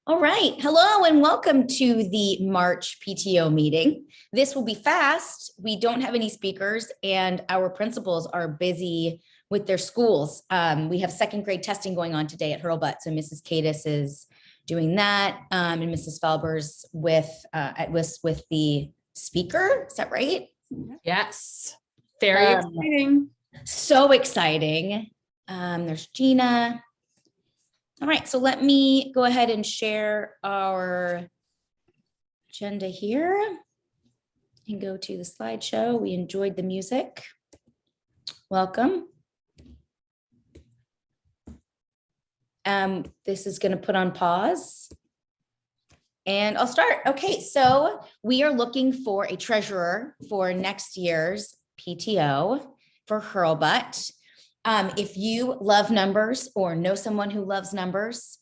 All right. Hello and welcome to the March PTO meeting. This will be fast. We don't have any speakers and our principals are busy with their schools. We have second grade testing going on today at Hurlbut. So Mrs. Cadis is doing that and Mrs. Felber's at WIS with the speaker. Is that right? Yes. Very exciting. So exciting. There's Gina. All right, so let me go ahead and share our agenda here and go to the slideshow. We enjoyed the music. Welcome. This is going to put on pause. And I'll start. Okay, so we are looking for a treasurer for next year's PTO for Hurlbut. If you love numbers or know someone who loves numbers,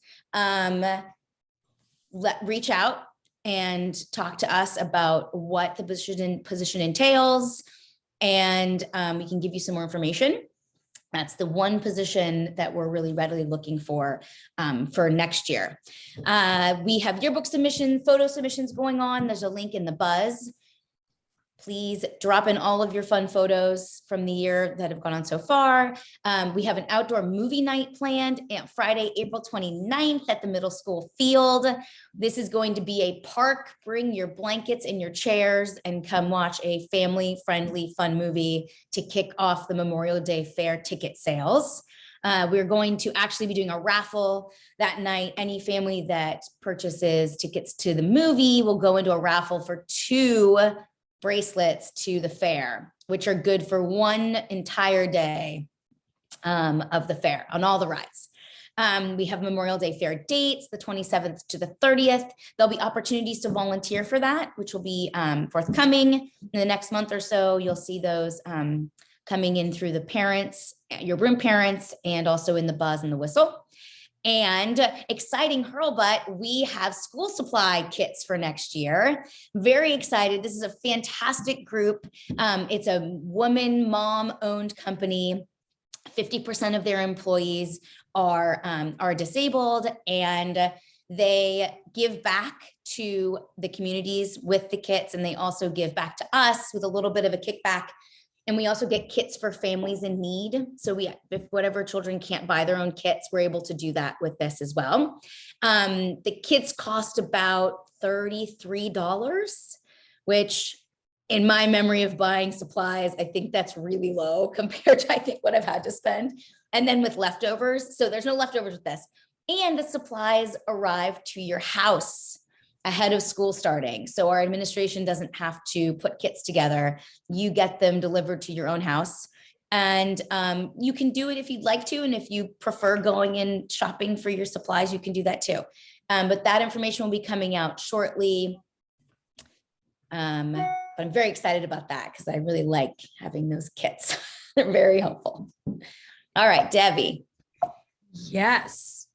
reach out and talk to us about what the position entails, and we can give you some more information. That's the one position that we're really readily looking for next year. We have yearbook submission, photo submissions going on. There's a link in the buzz. Please drop in all of your fun photos from the year that have gone on so far. We have an outdoor movie night planned on Friday, April 29th at the middle school field. This is going to be a park. Bring your blankets and your chairs and come watch a family-friendly fun movie to kick off the Memorial Day Fair ticket sales. We're going to actually be doing a raffle that night. Any family that purchases tickets to the movie will go into a raffle for 2 bracelets to the fair, which are good for one entire day of the fair on all the rides. We have Memorial Day Fair dates, the 27th to the 30th. There'll be opportunities to volunteer for that, which will be forthcoming in the next month or so. You'll see those coming in through the parents, your room parents, and also in the buzz and the whistle. And exciting Hurlbut, we have school supply kits for next year. Very excited. This is a fantastic group. It's a woman mom-owned company. 50% of their employees are disabled, and they give back to the communities with the kits, and they also give back to us with a little bit of a kickback. And we also get kits for families in need. So if whatever children can't buy their own kits, we're able to do that with this as well. The kits cost about $33, which in my memory of buying supplies, I think that's really low compared to, I think, what I've had to spend. And then with leftovers, so there's no leftovers with this. And the supplies arrive to your house ahead of school starting. So our administration doesn't have to put kits together. You get them delivered to your own house. And you can do it if you'd like to. And if you prefer going in shopping for your supplies, you can do that too. But that information will be coming out shortly. But I'm very excited about that because I really like having those kits. They're very helpful. All right, Debbie. Yes.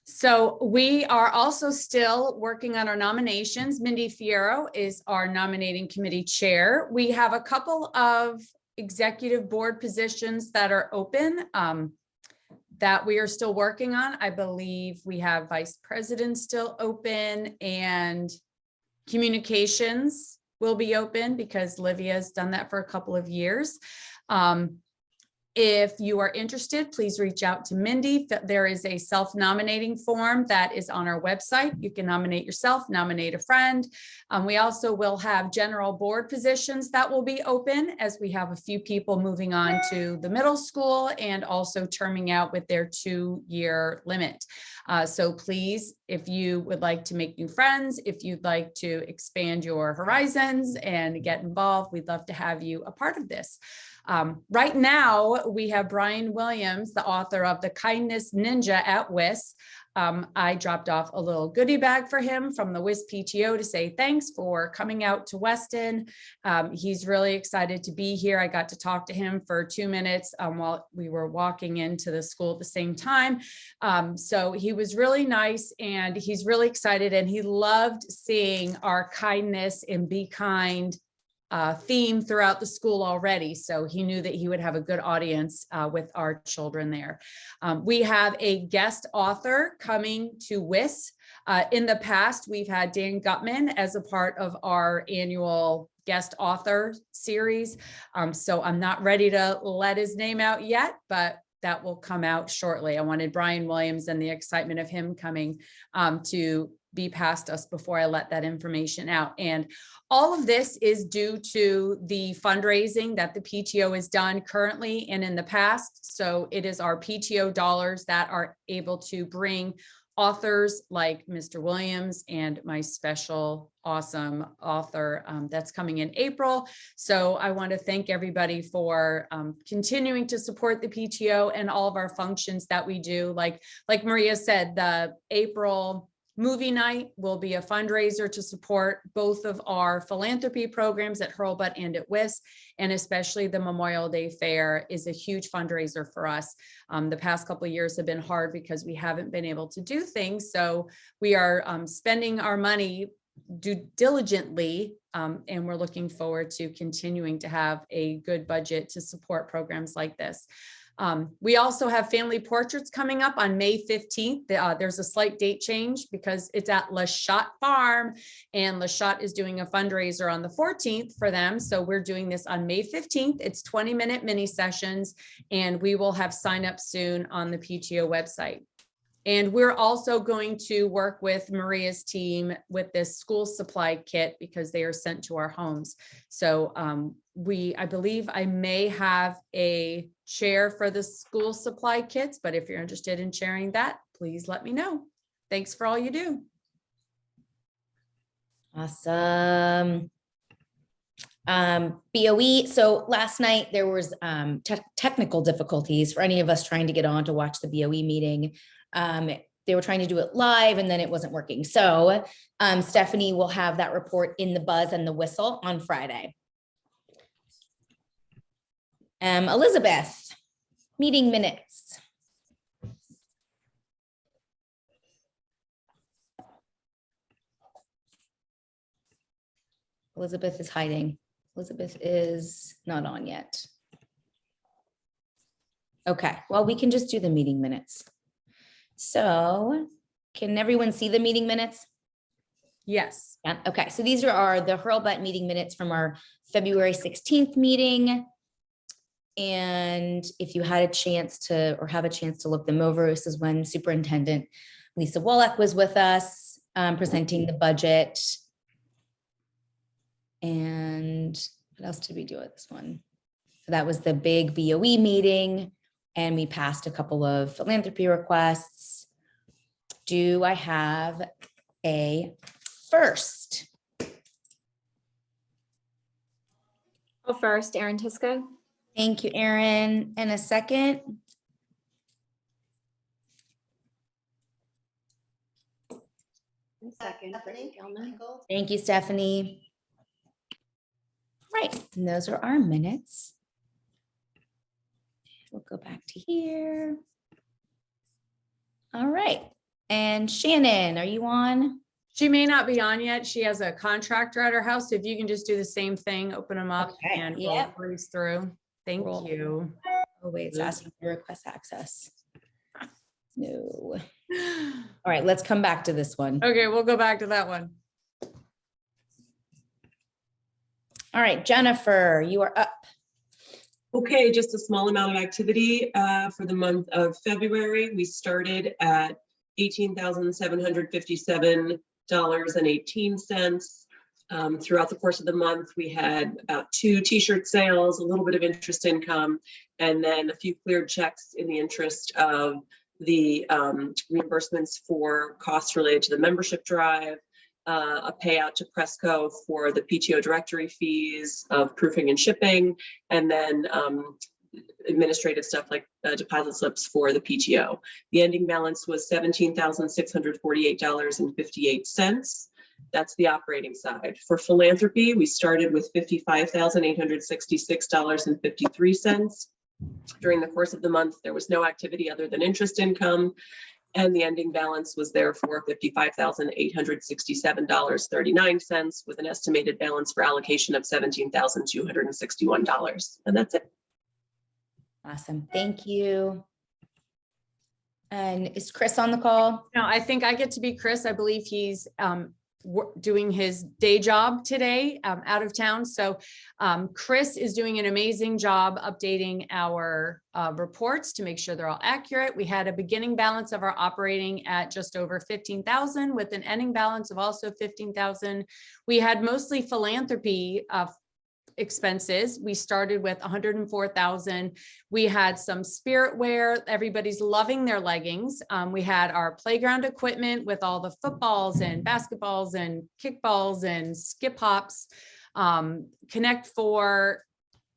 So we are also still working on our nominations. Mindy Fierro is our nominating committee chair. We have a couple of executive board positions that are open that we are still working on. I believe we have vice president still open, and communications will be open because Livia has done that for a couple of years. If you are interested, please reach out to Mindy. There is a self-nominating form that is on our website. You can nominate yourself, nominate a friend. We also will have general board positions that will be open as we have a few people moving on to the middle school and also terming out with their 2-year limit. So please, if you would like to make new friends, if you'd like to expand your horizons and get involved, we'd love to have you a part of this. Right now, we have Brian Williams, the author of The Kindness Ninja at WIS. I dropped off a little goodie bag for him from the WIS PTO to say thanks for coming out to Weston. He's really excited to be here. I got to talk to him for 2 minutes while we were walking into the school at the same time. So he was really nice and he's really excited, and he loved seeing our kindness and be kind theme throughout the school already. So he knew that he would have a good audience with our children there. We have a guest author coming to WIS. In the past, we've had Dan Gutman as a part of our annual guest author series. So I'm not ready to let his name out yet, but that will come out shortly. I wanted Brian Williams and the excitement of him coming to be past us before I let that information out. And all of this is due to the fundraising that the PTO has done currently and in the past. So it is our PTO dollars that are able to bring authors like Mr. Williams and my special awesome author that's coming in April. So I want to thank everybody for continuing to support the PTO and all of our functions that we do. Like Maria said, the April movie night will be a fundraiser to support both of our philanthropy programs at Hurlbut and at WIS, and especially the Memorial Day Fair is a huge fundraiser for us. The past couple of years have been hard because we haven't been able to do things. So we are spending our money diligently, and we're looking forward to continuing to have a good budget to support programs like this. We also have family portraits coming up on May 15th. There's a slight date change because it's at La Chotte Farm, and La Chotte is doing a fundraiser on the 14th for them. So we're doing this on May 15th. It's 20-minute mini sessions, and we will have sign up soon on the PTO website. And we're also going to work with Maria's team with this school supply kit because they are sent to our homes. So I believe I may have a chair for the school supply kits, but if you're interested in sharing that, please let me know. Thanks for all you do. Awesome. BOE. So last night there was technical difficulties for any of us trying to get on to watch the BOE meeting. They were trying to do it live and then it wasn't working. So Stephanie will have that report in the buzz and the whistle on Friday. Elizabeth, meeting minutes. Elizabeth is hiding. Elizabeth is not on yet. Okay, well, we can just do the meeting minutes. So can everyone see the meeting minutes? Yes. Yeah. Okay, so these are the Hurlbut meeting minutes from our February 16th meeting. And if you had a chance to, or have a chance to look them over, this is when Superintendent Lisa Wallach was with us presenting the budget. And what else did we do at this one? So that was the big BOE meeting, and we passed a couple of philanthropy requests. Do I have a first? Go first, Erin Tisco. Thank you, Erin. And a second? Second, Brittany Gilman. Thank you, Stephanie. Right, and those are our minutes. We'll go back to here. All right, and Shannon, are you on? She may not be on yet. She has a contractor at her house. So if you can just do the same thing, open them up Okay, and yep. we'll breeze through. Thank Cool. you. Oh wait, it's asking for request access. No. All right, let's come back to this one. Okay, we'll go back to that one. All right, Jennifer, you are up. Okay, just a small amount of activity for the month of February. We started at $18,757.18. Throughout the course of the month, we had about 2 t-shirt sales, a little bit of interest income, and then a few cleared checks in the interest of the reimbursements for costs related to the membership drive, a payout to Presco for the PTO directory fees of proofing and shipping, and then administrative stuff like deposit slips for the PTO. The ending balance was $17,648.58. That's the operating side. For philanthropy, we started with $55,866.53. During the course of the month, there was no activity other than interest income. And the ending balance was therefore $55,867.39 with an estimated balance for allocation of $17,261. And that's it. Awesome. Thank you. And is Chris on the call? No, I think I get to be Chris. I believe he's doing his day job today, out of town. So Chris is doing an amazing job updating our reports to make sure they're all accurate. We had a beginning balance of our operating at just over 15,000 with an ending balance of also 15,000. We had mostly philanthropy expenses. We started with 104,000. We had some spirit wear. Everybody's loving their leggings. We had our playground equipment with all the footballs and basketballs and kickballs and skip hops, Connect Four.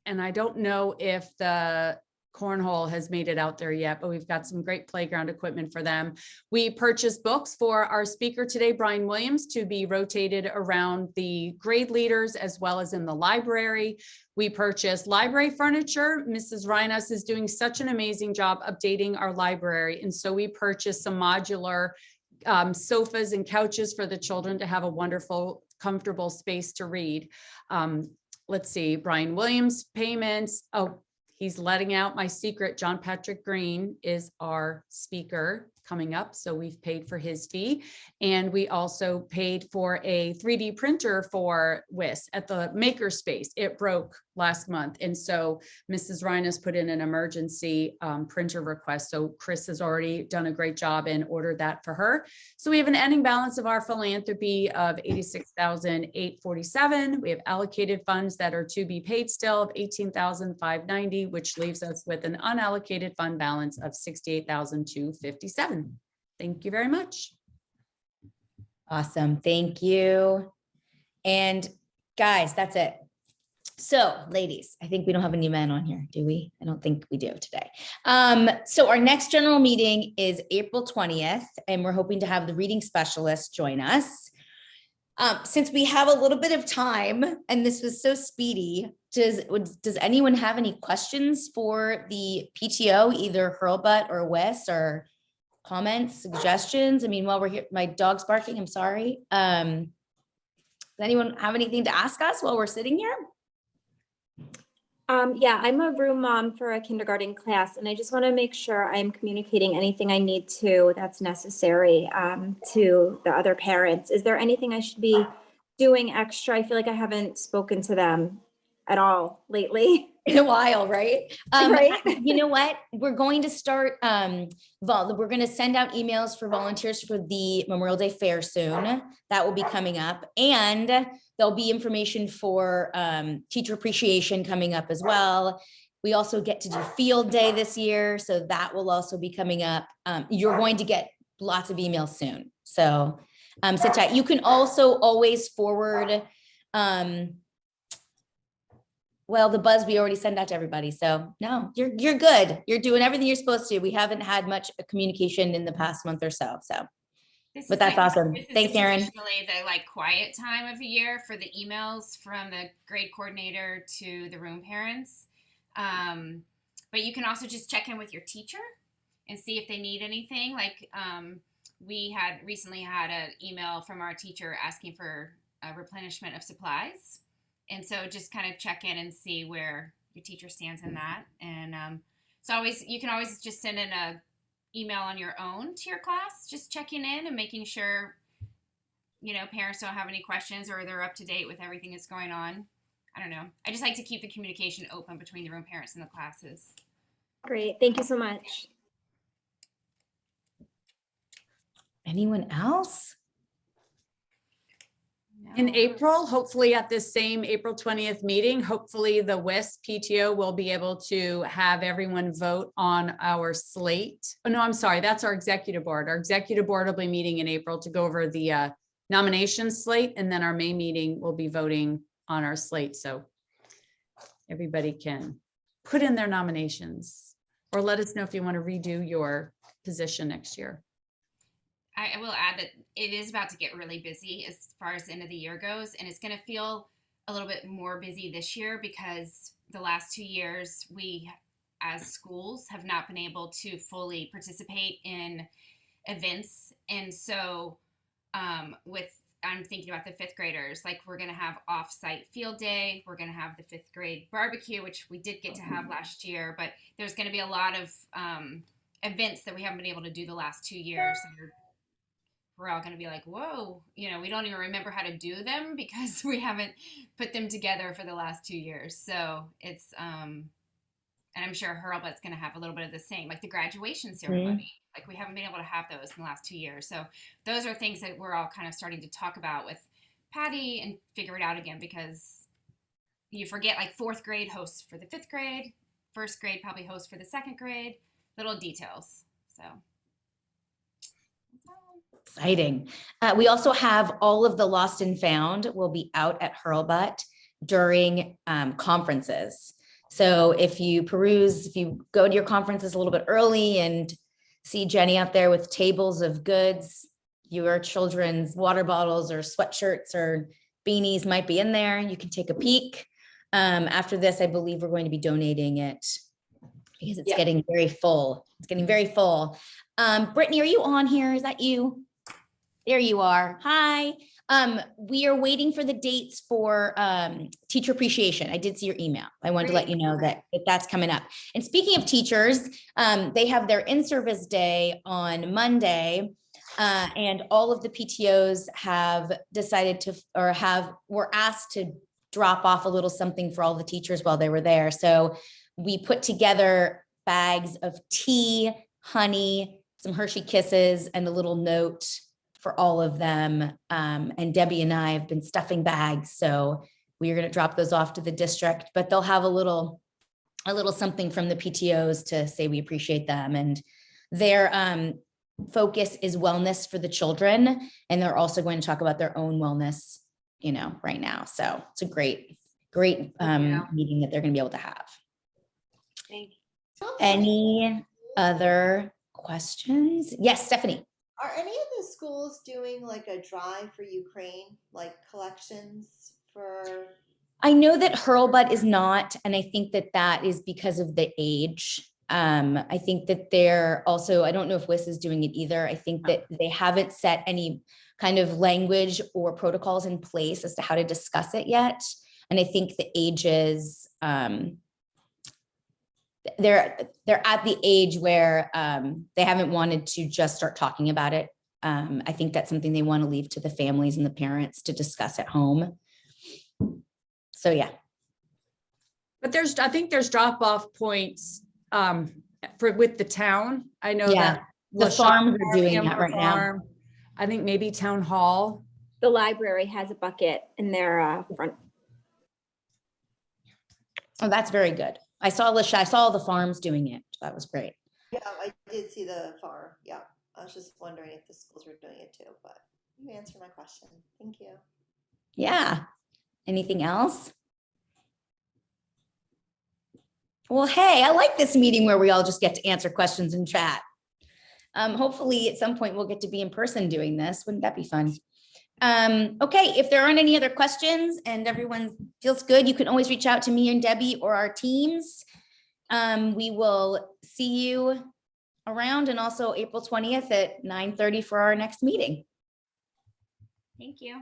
And I don't know if the cornhole has made it out there yet, but we've got some great playground equipment for them. We purchased books for our speaker today, Brian Williams, to be rotated around the grade leaders as well as in the library. We purchased library furniture. Mrs. Rhinos is doing such an amazing job updating our library. And so we purchased some modular sofas and couches for the children to have a wonderful, comfortable space to read. Let's see, Brian Williams payments. Oh, he's letting out my secret. John Patrick Green is our speaker coming up. So we've paid for his fee. And we also paid for a 3D printer for WIS at the makerspace. It broke last month. And so Mrs. Rhinos put in an emergency printer request. So Chris has already done a great job and ordered that for her. So we have an ending balance of our philanthropy of 86,847. We have allocated funds that are to be paid still of 18,590, which leaves us with an unallocated fund balance of 68,257. Thank you very much. Awesome. Thank you. And guys, that's it. So ladies, I think we don't have any men on here, do we? I don't think we do today. So our next general meeting is April 20th, and we're hoping to have the reading specialist join us. Since we have a little bit of time and this was so speedy, does anyone have any questions for the PTO, either Hurlbut or WIS, or comments, suggestions? I mean, while we're here, my dog's barking, I'm sorry. Does anyone have anything to ask us while we're sitting here? Yeah, I'm a room mom for a kindergarten class, and I just want to make sure I'm communicating anything I need to that's necessary to the other parents. Is there anything I should be doing extra? I feel like I haven't spoken to them at all lately. In a while, right? Right. You know what? We're going to start, we're going to send out emails for volunteers for the Memorial Day Fair soon. That will be coming up. And there'll be information for teacher appreciation coming up as well. We also get to do field day this year. So that will also be coming up. You're going to get lots of emails soon. So sit tight. You can also always forward, well, the buzz we already send out to everybody. So no, you're good. You're doing everything you're supposed to. We haven't had much communication in the past month or so. But that's awesome. Thanks, Erin. Traditionally, the quiet time of the year for the emails from the grade coordinator to the room parents. But you can also just check in with your teacher and see if they need anything. We had recently had an email from our teacher asking for a replenishment of supplies. And so just kind of check in and see where your teacher stands in that. And so you can always just send in a email on your own to your class, just checking in and making sure, parents don't have any questions or they're up to date with everything that's going on. I don't know. I just like to keep the communication open between the room parents and the classes. Great. Thank you so much. Anyone else? In April, hopefully at this same April 20th meeting, hopefully the WIS PTO will be able to have everyone vote on our slate. Oh, no, I'm sorry. That's our executive board. Our executive board will be meeting in April to go over the nomination slate. And then our May meeting will be voting on our slate. So everybody can put in their nominations or let us know if you want to redo your position next year. I will add that it is about to get really busy as far as the end of the year goes, and it's going to feel a little bit more busy this year because the last 2 years we as schools have not been able to fully participate in events. And so I'm thinking about the fifth graders, like we're going to have off-site field day. We're going to have the fifth grade barbecue, which we did get to have last year, but there's going to be a lot of events that we haven't been able to do the last 2 years. And we're all going to be like, whoa, you know, we don't even remember how to do them because we haven't put them together for the last 2 years. So it's, and I'm sure Hurlbut's going to have a little bit of the same, like the graduation ceremony. Like we haven't been able to have those in the last 2 years. So those are things that we're all kind of starting to talk about with Patty and figure it out again, because you forget like fourth grade hosts for the fifth grade, first grade probably hosts for the second grade, little details. So. Exciting. We also have all of the Lost and Found will be out at Hurlbut during conferences. So if you go to your conferences a little bit early and see Jenny out there with tables of goods, your children's water bottles or sweatshirts or beanies might be in there. You can take a peek. After this, I believe we're going to be donating it because it's getting very full. It's getting very full. Brittany, are you on here? Is that you? There you are. Hi. We are waiting for the dates for teacher appreciation. I did see your email. I wanted to let you know that that's coming up. And speaking of teachers, they have their in-service day on Monday, and all of the PTOs have decided to, or were asked to drop off a little something for all the teachers while they were there. So we put together bags of tea, honey, some Hershey Kisses, and a little note for all of them. And Debbie and I have been stuffing bags. So we are going to drop those off to the district, but they'll have a little something from the PTOs to say we appreciate them. And their focus is wellness for the children. And they're also going to talk about their own wellness, you know, right now. So it's a great meeting that they're going to be able to have. Thank you. Any other questions? Yes, Stephanie. Are any of the schools doing like a drive for Ukraine, like collections for? I know that Hurlbut is not, and I think that is because of the age. I think that they're also, I don't know if WIS is doing it either. I think that they haven't set any kind of language or protocols in place as to how to discuss it yet. And I think the ages, they're at the age where they haven't wanted to just start talking about it. I think that's something they want to leave to the families and the parents to discuss at home. So yeah. But I think there's drop-off points with the town. I know that the farms are doing that right now. I think maybe town hall. The library has a bucket in their front. Oh, that's very good. I saw the farms doing it. That was great. Yeah, I did see the farm. Yeah, I was just wondering if the schools were doing it too, but you answered my question. Thank you. Yeah. Anything else? Well, hey, I like this meeting where we all just get to answer questions and chat. Hopefully at some point we'll get to be in person doing this. Wouldn't that be fun? Okay, if there aren't any other questions and everyone feels good, you can always reach out to me and Debbie or our teams. We will see you around, and also April 20th at 9:30 for our next meeting. Thank you.